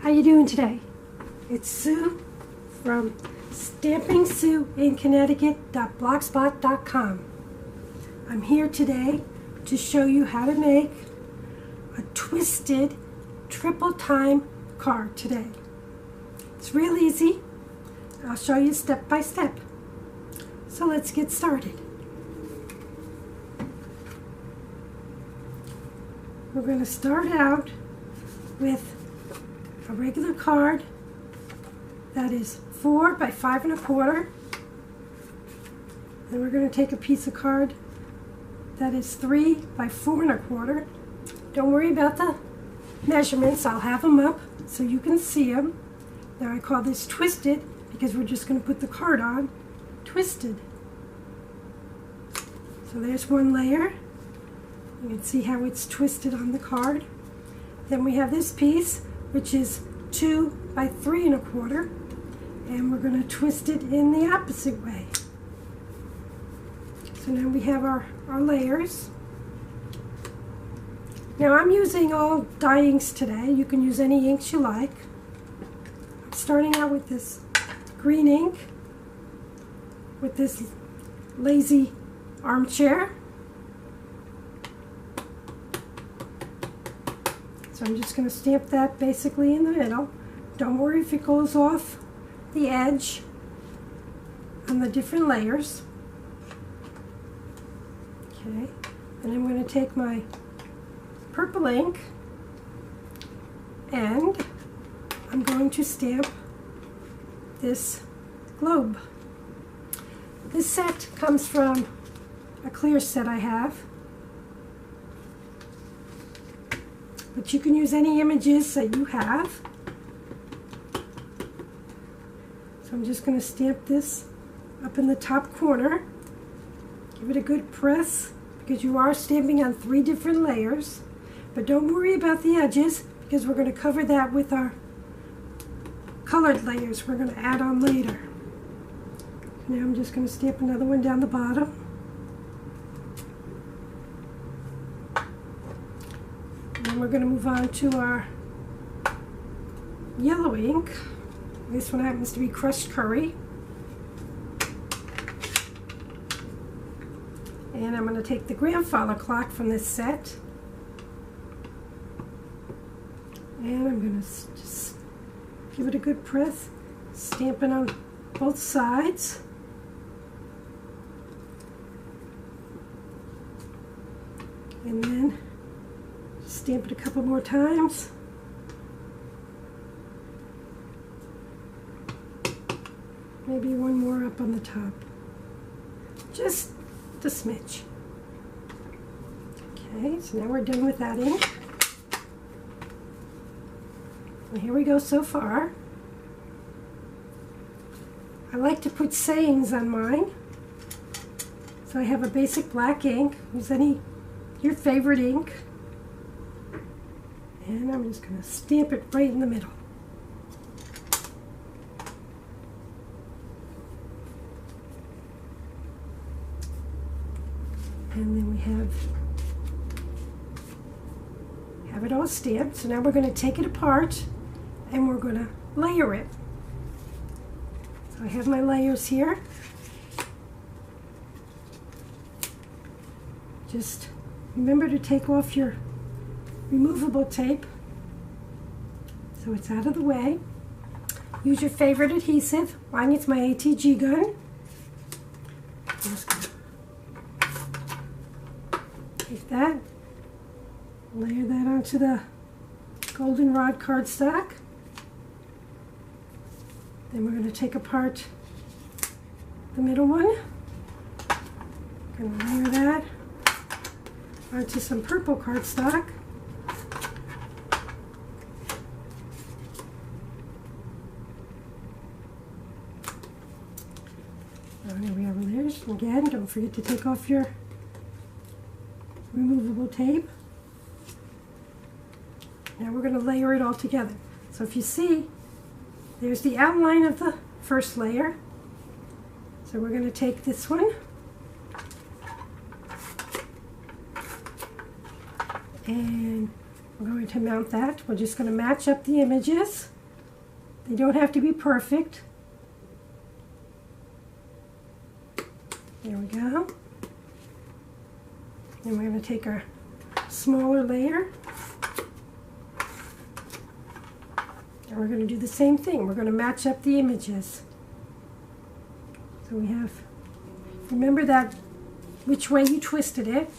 How you doing today? It's Sue from Stamping Sue in Connecticut.blogspot.com. I'm here today to show you how to make a twisted triple time card today. It's real easy. I'll show you step by step. So let's get started. We're going to start out with a regular card that is 4 by 5 1/4. Then we're going to take a piece of card that is 3 by 4 1/4. Don't worry about the measurements. I'll have them up so you can see them. Now I call this twisted because we're just going to put the card on twisted. So there's one layer. You can see how it's twisted on the card. Then we have this piece, which is 2 by 3 1/4, and we're going to twist it in the opposite way. So now we have our layers. Now I'm using all dye inks today. You can use any inks you like. I'm starting out with this green ink with this lazy armchair. So I'm just going to stamp that basically in the middle. Don't worry if it goes off the edge on the different layers. Okay, and I'm going to take my purple ink and I'm going to stamp this globe. This set comes from a clear set I have. But you can use any images that you have. So I'm just going to stamp this up in the top corner. Give it a good press because you are stamping on 3 different layers. But don't worry about the edges because we're going to cover that with our colored layers we're going to add on later. Now I'm just going to stamp another one down the bottom. And we're going to move on to our yellow ink. This one happens to be crushed curry. And I'm going to take the grandfather clock from this set. And I'm going to just give it a good press, stamp it on both sides. And then stamp it a couple more times. Maybe one more up on the top. Just a smidge. Okay, so now we're done with that ink. And here we go so far. I like to put sayings on mine. So I have a basic black ink. Use your favorite ink. And I'm just going to stamp it right in the middle. And then we have it all stamped. So now we're going to take it apart and we're going to layer it. So I have my layers here. Just remember to take off your removable tape so it's out of the way. Use your favorite adhesive. Mine is my ATG gun. I'm just going to take that, layer that onto the goldenrod cardstock. Then we're going to take apart the middle one. Going to layer that onto some purple cardstock. Here we have our layers. Again, don't forget to take off your removable tape. Now we're going to layer it all together. So if you see, there's the outline of the first layer. So we're going to take this one and we're going to mount that. We're just going to match up the images. They don't have to be perfect. There we go. Then we're going to take our smaller layer. And we're going to do the same thing. We're going to match up the images. So we have, remember that, which way you twisted it.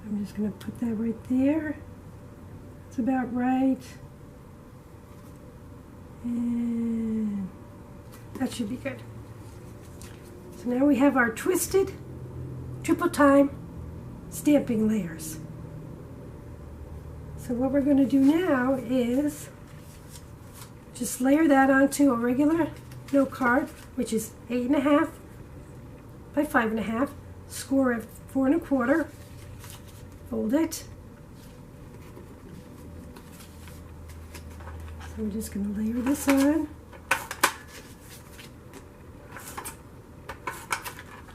I'm just going to put that right there. That's about right. And that should be good. So now we have our twisted triple time stamping layers. So what we're going to do now is just layer that onto a regular note card, which is 8.5 by 5.5, score at 4 1/4, fold it. So I'm just going to layer this on.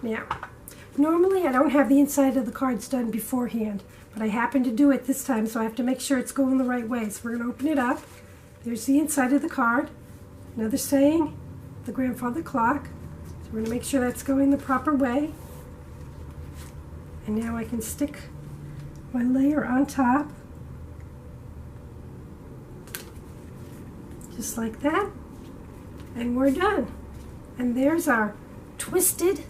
Now, normally I don't have the inside of the cards done beforehand, but I happen to do it this time, so I have to make sure it's going the right way. So we're going to open it up. There's the inside of the card. Another saying, the grandfather clock. So we're going to make sure that's going the proper way. And now I can stick my layer on top. Just like that. And we're done. And there's our twisted